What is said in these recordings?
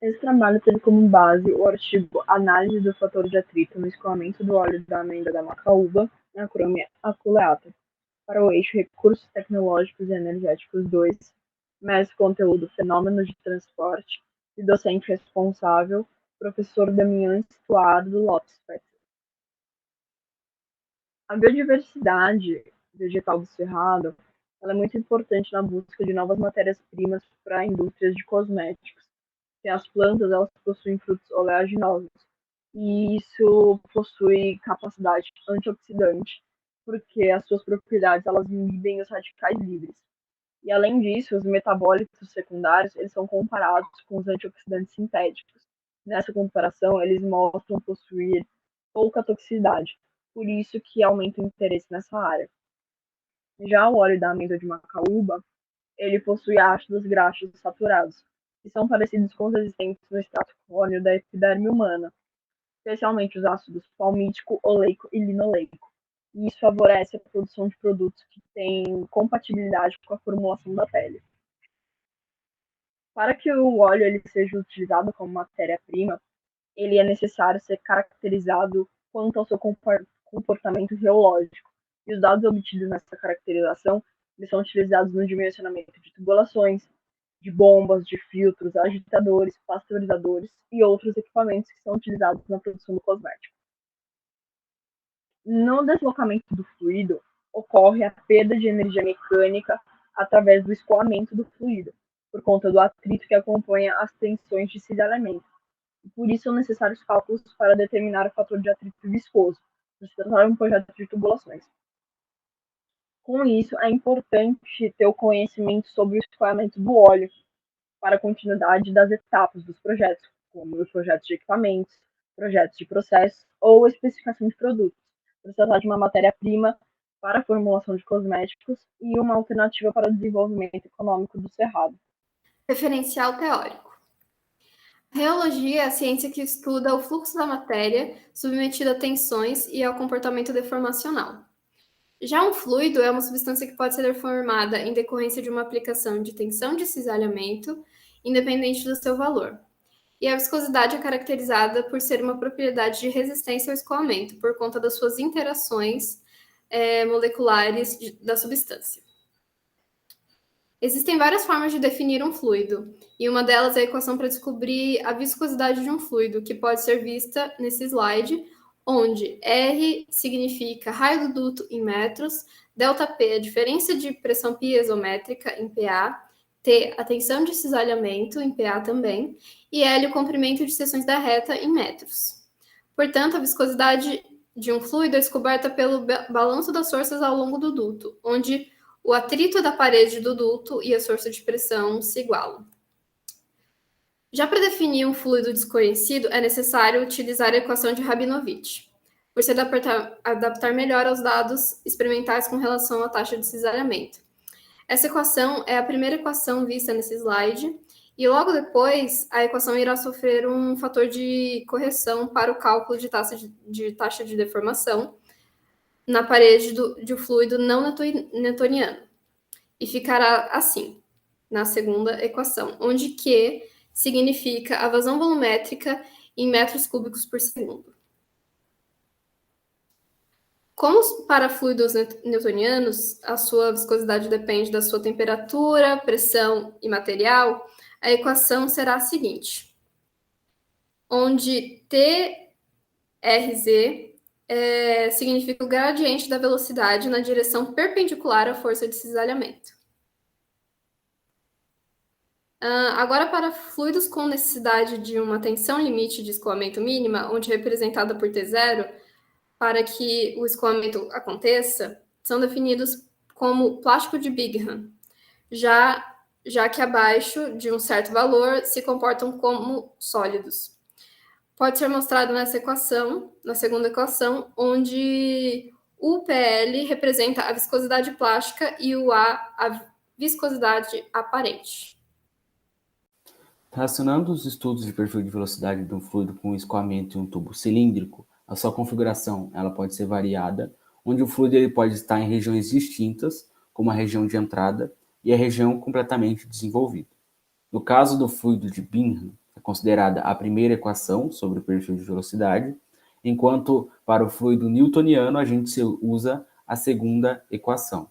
Esse trabalho teve como base o artigo Análise do fator de atrito no escoamento do óleo da amêndoa da macaúba, acrônimo ACULEATA, para o eixo Recursos Tecnológicos e Energéticos 2, mestre conteúdo Fenômenos de Transporte, e docente responsável, professor Damião Stuardo Lopes. A biodiversidade vegetal do Cerrado ela é muito importante na busca de novas matérias-primas para indústrias de cosméticos. Que as plantas elas possuem frutos oleaginosos e isso possui capacidade antioxidante, porque as suas propriedades elas inibem os radicais livres. E além disso, os metabólitos secundários eles são comparados com os antioxidantes sintéticos. Nessa comparação, eles mostram possuir pouca toxicidade, por isso que aumenta o interesse nessa área. Já o óleo da amêndoa de macaúba, ele possui ácidos graxos saturados, que são parecidos com os existentes no extrato córneo da epiderme humana, especialmente os ácidos palmítico, oleico e linoleico. E isso favorece a produção de produtos que têm compatibilidade com a formulação da pele. Para que o óleo ele seja utilizado como matéria-prima, ele é necessário ser caracterizado quanto ao seu comportamento geológico. E os dados obtidos nessa caracterização eles são utilizados no dimensionamento de tubulações, de bombas, de filtros, agitadores, pasteurizadores e outros equipamentos que são utilizados na produção do cosmético. No deslocamento do fluido, ocorre a perda de energia mecânica através do escoamento do fluido, por conta do atrito que acompanha as tensões de cisalhamento. Por isso são necessários cálculos para determinar o fator de atrito viscoso, para se tratar um projeto de tubulações. Com isso, é importante ter o conhecimento sobre o escoamento do óleo para a continuidade das etapas dos projetos, como os projetos de equipamentos, projetos de processos ou especificação de produtos, para se tratar de uma matéria-prima para a formulação de cosméticos e uma alternativa para o desenvolvimento econômico do cerrado. Referencial teórico. A reologia é a ciência que estuda o fluxo da matéria submetida a tensões e ao comportamento deformacional. Já um fluido é uma substância que pode ser deformada em decorrência de uma aplicação de tensão de cisalhamento, independente do seu valor. E a viscosidade é caracterizada por ser uma propriedade de resistência ao escoamento, por conta das suas interações moleculares da substância. Existem várias formas de definir um fluido, e uma delas é a equação para descobrir a viscosidade de um fluido, que pode ser vista nesse slide, onde R significa raio do duto em metros, ΔP é a diferença de pressão piezométrica em PA, T a tensão de cisalhamento em PA também, e L o comprimento de seções da reta em metros. Portanto, a viscosidade de um fluido é descoberta pelo balanço das forças ao longo do duto, onde o atrito da parede do duto e a força de pressão se igualam. Já para definir um fluido desconhecido, é necessário utilizar a equação de Rabinovich, por se adaptar melhor aos dados experimentais com relação à taxa de cisalhamento. Essa equação é a primeira equação vista nesse slide, e logo depois a equação irá sofrer um fator de correção para o cálculo de taxa de deformação na parede de um fluido não newtoniano. E ficará assim, na segunda equação, onde Q significa a vazão volumétrica em metros cúbicos por segundo. Como para fluidos newtonianos, a sua viscosidade depende da sua temperatura, pressão e material, a equação será a seguinte, onde TRZ significa o gradiente da velocidade na direção perpendicular à força de cisalhamento. Agora, para fluidos com necessidade de uma tensão limite de escoamento mínima, onde é representada por T0, para que o escoamento aconteça, são definidos como plástico de Bingham, já que abaixo de um certo valor se comportam como sólidos. Pode ser mostrado nessa equação, na segunda equação, onde o PL representa a viscosidade plástica e o A a viscosidade aparente. Relacionando os estudos de perfil de velocidade de um fluido com um escoamento em um tubo cilíndrico, a sua configuração ela pode ser variada, onde o fluido ele pode estar em regiões distintas, como a região de entrada e a região completamente desenvolvida. No caso do fluido de Bingham, considerada a primeira equação sobre o perfil de velocidade, enquanto para o fluido newtoniano a gente usa a segunda equação,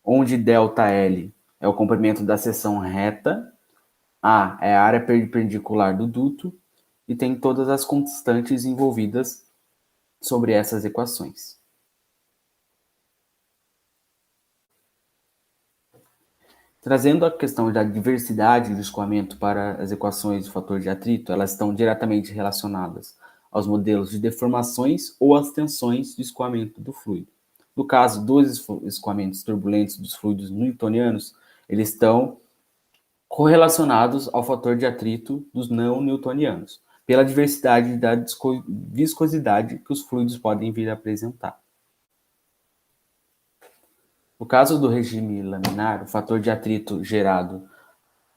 onde ΔL é o comprimento da seção reta, A é a área perpendicular do duto, e tem todas as constantes envolvidas sobre essas equações. Trazendo a questão da diversidade do escoamento para as equações do fator de atrito, elas estão diretamente relacionadas aos modelos de deformações ou às tensões de escoamento do fluido. No caso dos escoamentos turbulentos dos fluidos newtonianos, eles estão correlacionados ao fator de atrito dos não newtonianos, pela diversidade da viscosidade que os fluidos podem vir a apresentar. No caso do regime laminar, o fator de atrito gerado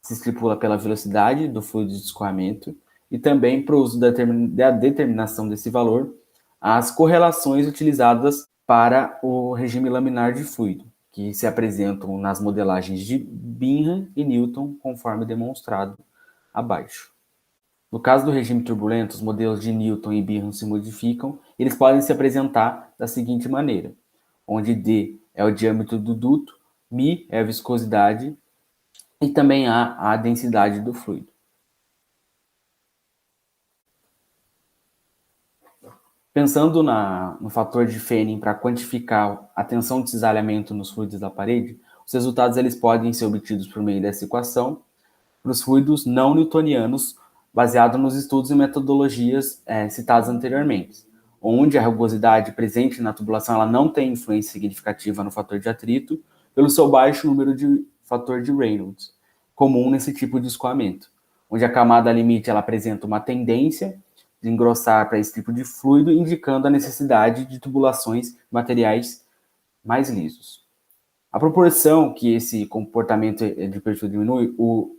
se estipula pela velocidade do fluido de escoamento e também, para o uso da determinação desse valor, as correlações utilizadas para o regime laminar de fluido, que se apresentam nas modelagens de Bingham e Newton, conforme demonstrado abaixo. No caso do regime turbulento, os modelos de Newton e Bingham se modificam. Eles podem se apresentar da seguinte maneira, onde D é o diâmetro do duto, μ é a viscosidade e também há a densidade do fluido. Pensando no fator de Fehling para quantificar a tensão de cisalhamento nos fluidos da parede, os resultados eles podem ser obtidos por meio dessa equação para os fluidos não newtonianos, baseado nos estudos e metodologias citadas anteriormente, onde a rugosidade presente na tubulação ela não tem influência significativa no fator de atrito, pelo seu baixo número de fator de Reynolds, comum nesse tipo de escoamento, onde a camada limite ela apresenta uma tendência de engrossar para esse tipo de fluido, indicando a necessidade de tubulações de materiais mais lisos. A proporção que esse comportamento de perfil diminui, o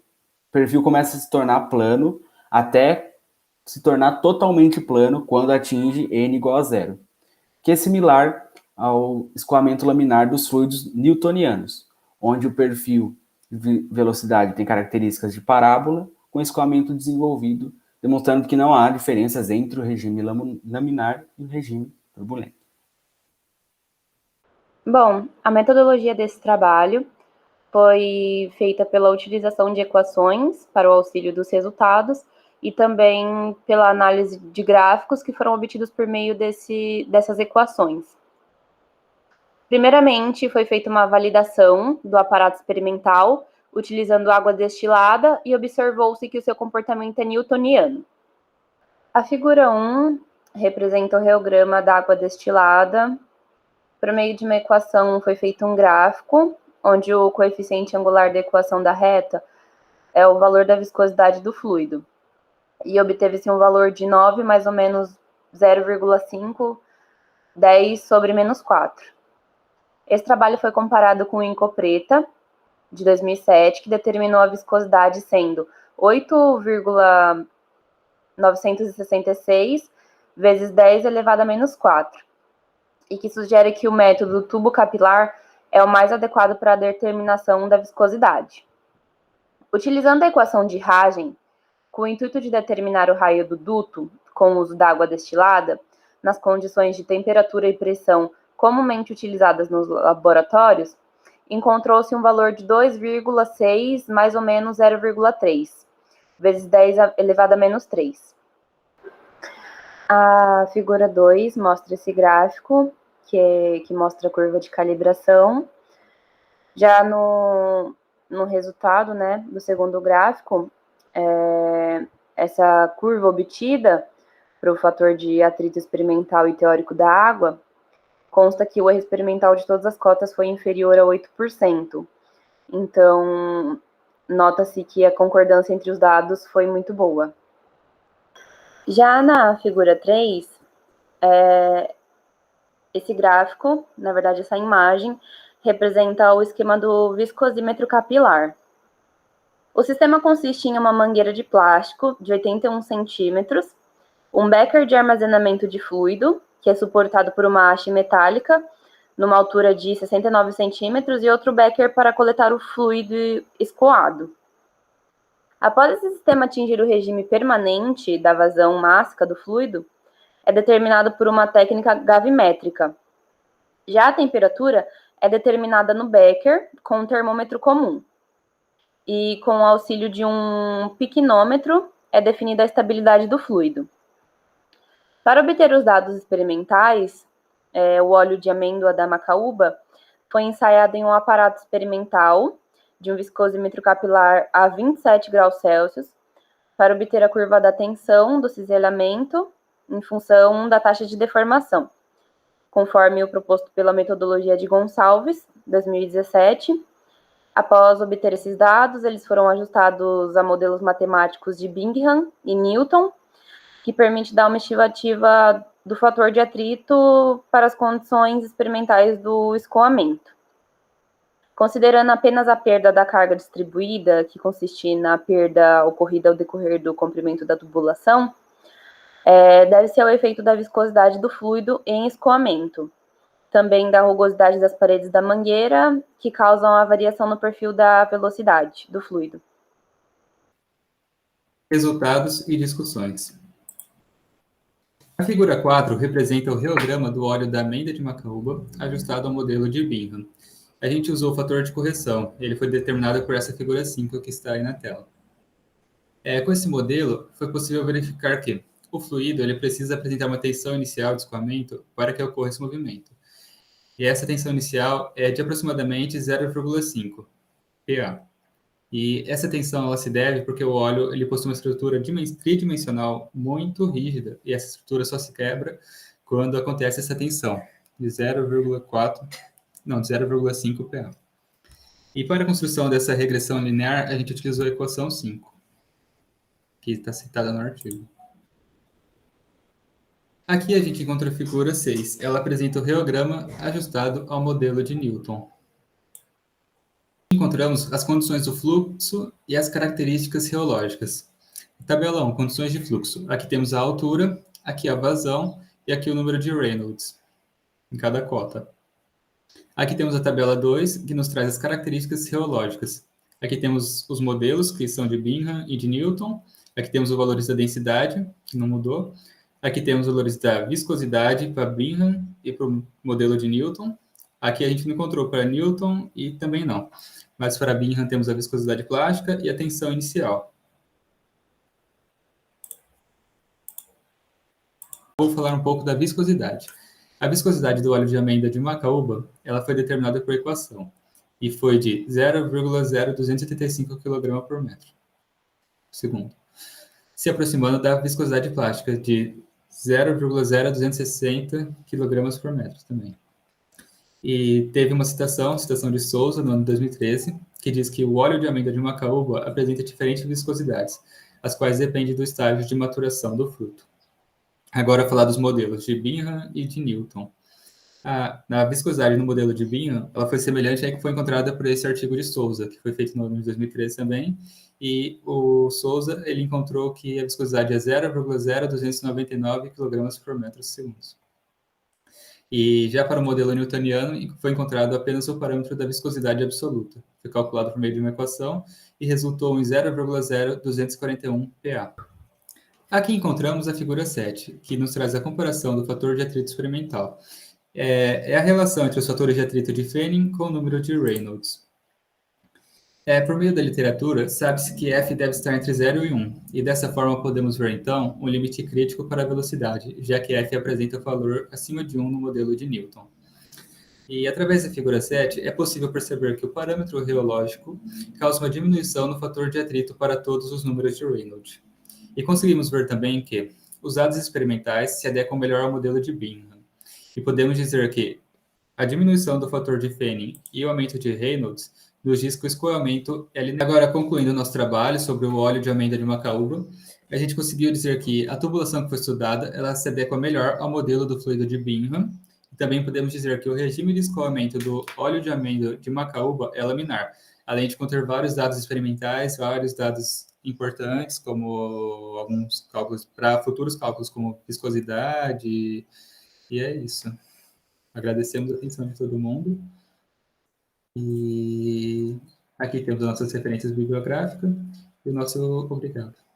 perfil começa a se tornar plano até se tornar totalmente plano quando atinge n igual a zero, que é similar ao escoamento laminar dos fluidos newtonianos, onde o perfil de velocidade tem características de parábola com escoamento desenvolvido, demonstrando que não há diferenças entre o regime laminar e o regime turbulento. Bom, a metodologia desse trabalho foi feita pela utilização de equações para o auxílio dos resultados e também pela análise de gráficos que foram obtidos por meio dessas equações. Primeiramente, foi feita uma validação do aparato experimental utilizando água destilada e observou-se que o seu comportamento é newtoniano. A figura 1 representa o reograma da água destilada. Por meio de uma equação foi feito um gráfico, onde o coeficiente angular da equação da reta é o valor da viscosidade do fluido. E obteve-se um valor de 9, mais ou menos 0,5, 10 sobre menos 4. Esse trabalho foi comparado com o Incopreta, de 2007, que determinou a viscosidade sendo 8,966 vezes 10 elevado a menos 4, e que sugere que o método tubo capilar é o mais adequado para a determinação da viscosidade. Utilizando a equação de Hagen, com o intuito de determinar o raio do duto com o uso da água destilada, nas condições de temperatura e pressão comumente utilizadas nos laboratórios, encontrou-se um valor de 2,6 mais ou menos 0,3, vezes 10 elevado a menos 3. A figura 2 mostra esse gráfico, que mostra a curva de calibração. Já no resultado, né, do segundo gráfico, essa curva obtida para o fator de atrito experimental e teórico da água, consta que o erro experimental de todas as cotas foi inferior a 8%. Então, nota-se que a concordância entre os dados foi muito boa. Já na figura 3, esse gráfico, na verdade essa imagem, representa o esquema do viscosímetro capilar. O sistema consiste em uma mangueira de plástico de 81 centímetros, um becker de armazenamento de fluido, que é suportado por uma haste metálica, numa altura de 69 centímetros, e outro becker para coletar o fluido escoado. Após esse sistema atingir o regime permanente da vazão mássica do fluido, é determinado por uma técnica gravimétrica. Já a temperatura é determinada no becker com um termômetro comum. E com o auxílio de um piquinômetro é definida a estabilidade do fluido. Para obter os dados experimentais, o óleo de amêndoa da macaúba foi ensaiado em um aparato experimental de um viscosímetro capilar a 27 graus Celsius para obter a curva da tensão do cisalhamento em função da taxa de deformação, conforme o proposto pela metodologia de Gonçalves, 2017. Após obter esses dados, eles foram ajustados a modelos matemáticos de Bingham e Newton, que permite dar uma estimativa do fator de atrito para as condições experimentais do escoamento. Considerando apenas a perda da carga distribuída, que consiste na perda ocorrida ao decorrer do comprimento da tubulação, deve-se ao efeito da viscosidade do fluido em escoamento, também da rugosidade das paredes da mangueira, que causam a variação no perfil da velocidade do fluido. Resultados e discussões. A figura 4 representa o reograma do óleo da amêndoa de macaúba ajustado ao modelo de Bingham. A gente usou o fator de correção, ele foi determinado por essa figura 5 que está aí na tela. Com esse modelo, foi possível verificar que o fluido ele precisa apresentar uma tensão inicial de escoamento para que ocorra esse movimento. E essa tensão inicial é de aproximadamente 0,5 PA. E essa tensão ela se deve porque o óleo ele possui uma estrutura tridimensional muito rígida e essa estrutura só se quebra quando acontece essa tensão de 0,5 PA. E para a construção dessa regressão linear, a gente utilizou a equação 5, que está citada no artigo. Aqui a gente encontra a figura 6. Ela apresenta o reograma ajustado ao modelo de Newton. Encontramos as condições do fluxo e as características reológicas. Tabela 1, condições de fluxo. Aqui temos a altura, aqui a vazão e aqui o número de Reynolds em cada cota. Aqui temos a tabela 2, que nos traz as características reológicas. Aqui temos os modelos, que são de Bingham e de Newton. Aqui temos os valores da densidade, que não mudou. Aqui temos os valores da viscosidade para Bingham e para o modelo de Newton. Aqui a gente não encontrou para Newton e também não. Mas para Bingham temos a viscosidade plástica e a tensão inicial. Vou falar um pouco da viscosidade. A viscosidade do óleo de amêndoa de macaúba, ela foi determinada por equação e foi de 0,0285 kg por metro segundo, se aproximando da viscosidade plástica de 0,0260 kg por metro também. E teve uma citação de Souza, no ano de 2013, que diz que o óleo de amêndoa de macaúba apresenta diferentes viscosidades, as quais dependem do estágio de maturação do fruto. Agora, falar dos modelos de Bingham e de Newton. Na viscosidade no modelo de Bingham, ela foi semelhante à que foi encontrada por esse artigo de Souza, que foi feito no ano de 2013 também, e o Souza ele encontrou que a viscosidade é 0,0299 kg por metro segundo. E já para o modelo newtoniano, foi encontrado apenas o parâmetro da viscosidade absoluta. Foi calculado por meio de uma equação e resultou em 0,0241 PA. Aqui encontramos a figura 7, que nos traz a comparação do fator de atrito experimental. É a relação entre os fatores de atrito de Fenning com o número de Reynolds. Por meio da literatura, sabe-se que F deve estar entre 0 e 1, e dessa forma podemos ver, então, um limite crítico para a velocidade, já que F apresenta valor acima de 1 no modelo de Newton. E, através da figura 7, é possível perceber que o parâmetro reológico causa uma diminuição no fator de atrito para todos os números de Reynolds. E conseguimos ver também que os dados experimentais se adequam melhor ao modelo de Bingham. E podemos dizer que a diminuição do fator de Fenning e o aumento de Reynolds nos diz que o escoamento é linear. Agora, concluindo o nosso trabalho sobre o óleo de amêndoa de macaúba, a gente conseguiu dizer que a tubulação que foi estudada, ela se adequa melhor ao modelo do fluido de Bingham. E também podemos dizer que o regime de escoamento do óleo de amêndoa de macaúba é laminar, além de conter vários dados experimentais, vários dados importantes, como alguns cálculos para futuros cálculos, como viscosidade, e é isso. Agradecemos a atenção de todo mundo. E aqui temos as nossas referências bibliográficas. E o nosso obrigado.